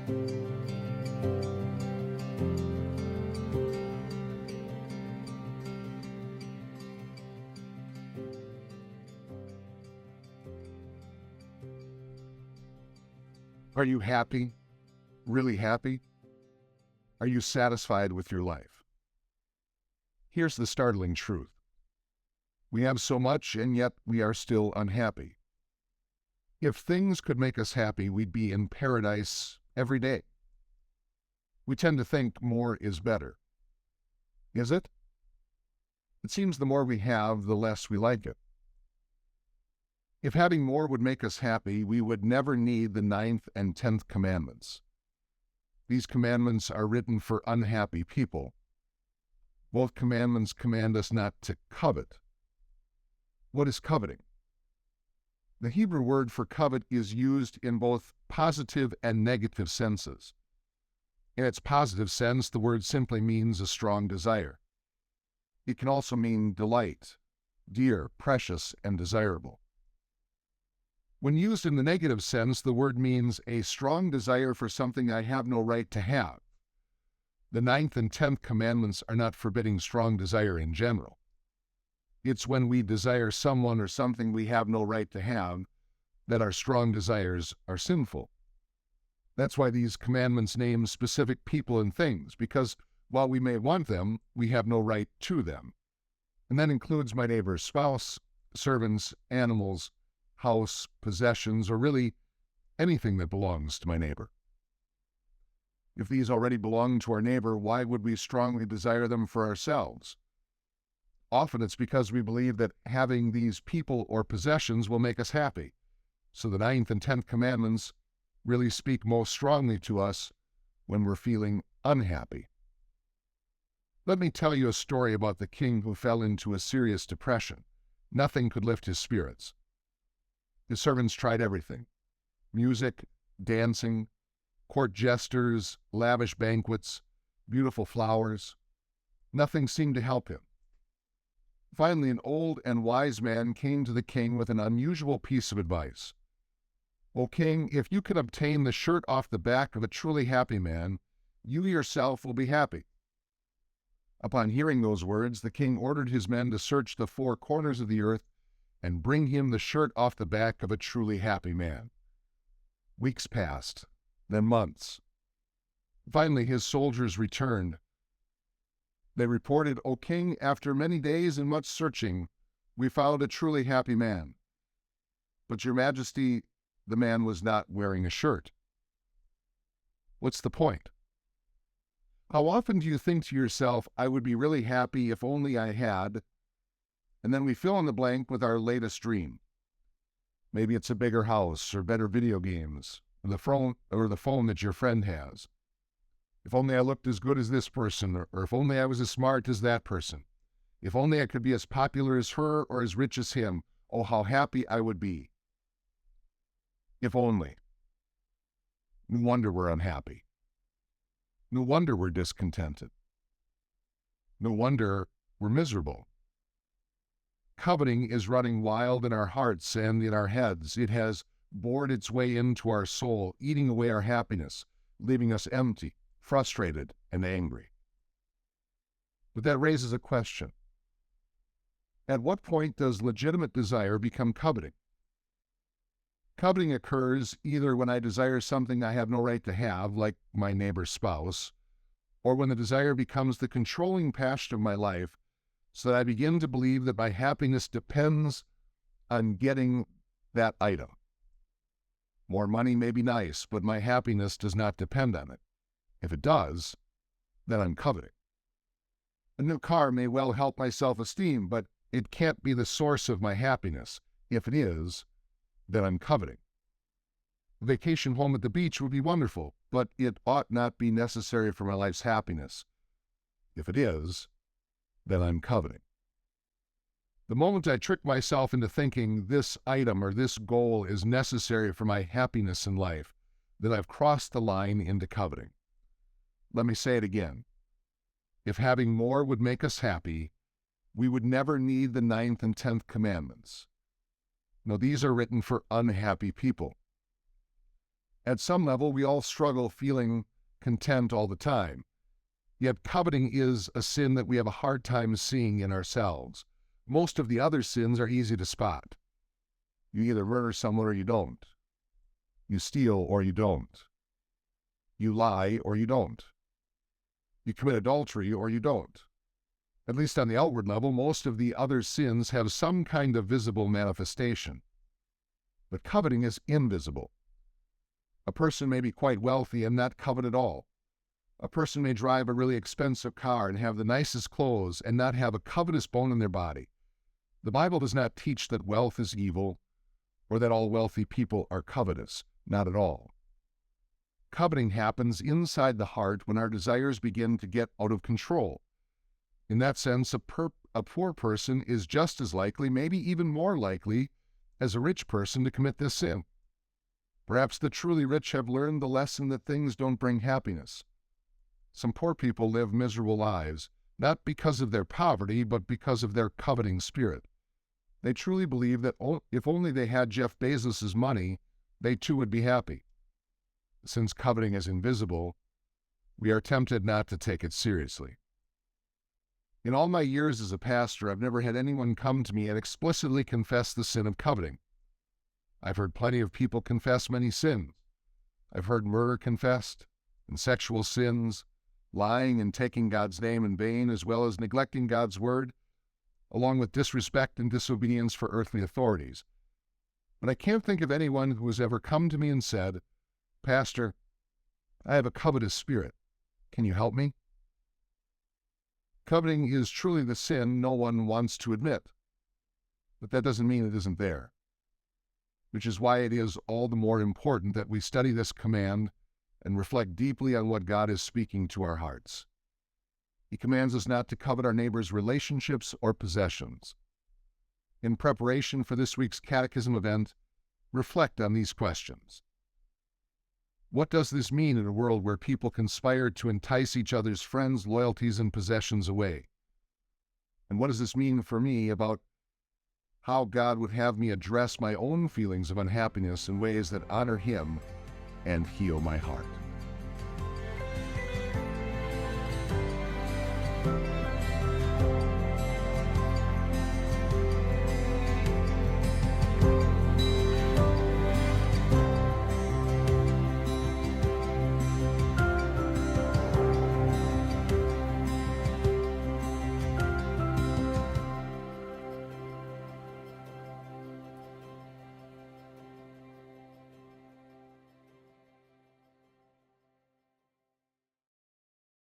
Are you happy? Really happy? Are you satisfied with your life? Here's the startling truth. We have so much, and yet we are still unhappy. If things could make us happy, we'd be in paradise every day. We tend to think more is better. Is it? It seems the more we have, the less we like it. If having more would make us happy, we would never need the 9th and 10th commandments. These commandments are written for unhappy people. Both commandments command us not to covet. What is coveting? The Hebrew word for covet is used in both positive and negative senses. In its positive sense, the word simply means a strong desire. It can also mean delight, dear, precious, and desirable. When used in the negative sense, the word means a strong desire for something I have no right to have. The 9th and 10th commandments are not forbidding strong desire in general. It's when we desire someone or something we have no right to have that our strong desires are sinful. That's why these commandments name specific people and things, because while we may want them, we have no right to them. And that includes my neighbor's spouse, servants, animals, house, possessions, or really anything that belongs to my neighbor. If these already belong to our neighbor, why would we strongly desire them for ourselves? Often it's because we believe that having these people or possessions will make us happy. So the 9th and 10th commandments really speak most strongly to us when we're feeling unhappy. Let me tell you a story about the king who fell into a serious depression. Nothing could lift his spirits. His servants tried everything: music, dancing, court jesters, lavish banquets, beautiful flowers. Nothing seemed to help him. Finally, an old and wise man came to the king with an unusual piece of advice. "O king, if you can obtain the shirt off the back of a truly happy man, you yourself will be happy." Upon hearing those words, the king ordered his men to search the 4 corners of the earth and bring him the shirt off the back of a truly happy man. Weeks passed, then months. Finally, his soldiers returned. They reported, "O king, after many days and much searching, we found a truly happy man. But your majesty, the man was not wearing a shirt." What's the point? How often do you think to yourself, "I would be really happy if only I had," and then we fill in the blank with our latest dream? Maybe it's a bigger house or better video games, or the phone that your friend has. If only I looked as good as this person, or if only I was as smart as that person. If only I could be as popular as her or as rich as him. Oh, how happy I would be. If only. No wonder we're unhappy. No wonder we're discontented. No wonder we're miserable. Coveting is running wild in our hearts and in our heads. It has bored its way into our soul, eating away our happiness, leaving us empty, frustrated, and angry. But that raises a question. At what point does legitimate desire become coveting? Coveting occurs either when I desire something I have no right to have, like my neighbor's spouse, or when the desire becomes the controlling passion of my life, so that I begin to believe that my happiness depends on getting that item. More money may be nice, but my happiness does not depend on it. If it does, then I'm coveting. A new car may well help my self-esteem, but it can't be the source of my happiness. If it is, then I'm coveting. A vacation home at the beach would be wonderful, but it ought not be necessary for my life's happiness. If it is, then I'm coveting. The moment I trick myself into thinking this item or this goal is necessary for my happiness in life, then I've crossed the line into coveting. Let me say it again. If having more would make us happy, we would never need the 9th and 10th commandments. No, these are written for unhappy people. At some level, we all struggle feeling content all the time. Yet coveting is a sin that we have a hard time seeing in ourselves. Most of the other sins are easy to spot. You either murder someone or you don't. You steal or you don't. You lie or you don't. You commit adultery or you don't. At least on the outward level, most of the other sins have some kind of visible manifestation. But coveting is invisible. A person may be quite wealthy and not covet at all. A person may drive a really expensive car and have the nicest clothes and not have a covetous bone in their body. The Bible does not teach that wealth is evil or that all wealthy people are covetous. Not at all. Coveting happens inside the heart when our desires begin to get out of control. In that sense, a poor person is just as likely, maybe even more likely, as a rich person to commit this sin. Perhaps the truly rich have learned the lesson that things don't bring happiness. Some poor people live miserable lives, not because of their poverty, but because of their coveting spirit. They truly believe that if only they had Jeff Bezos' money, they too would be happy. Since coveting is invisible, we are tempted not to take it seriously. In all my years as a pastor, I've never had anyone come to me and explicitly confess the sin of coveting. I've heard plenty of people confess many sins. I've heard murder confessed, and sexual sins, lying and taking God's name in vain, as well as neglecting God's word, along with disrespect and disobedience for earthly authorities. But I can't think of anyone who has ever come to me and said, "Pastor, I have a covetous spirit. Can you help me?" Coveting is truly the sin no one wants to admit. But that doesn't mean it isn't there. Which is why it is all the more important that we study this command and reflect deeply on what God is speaking to our hearts. He commands us not to covet our neighbor's relationships or possessions. In preparation for this week's catechism event, reflect on these questions. What does this mean in a world where people conspire to entice each other's friends, loyalties, and possessions away? And what does this mean for me about how God would have me address my own feelings of unhappiness in ways that honor Him and heal my heart?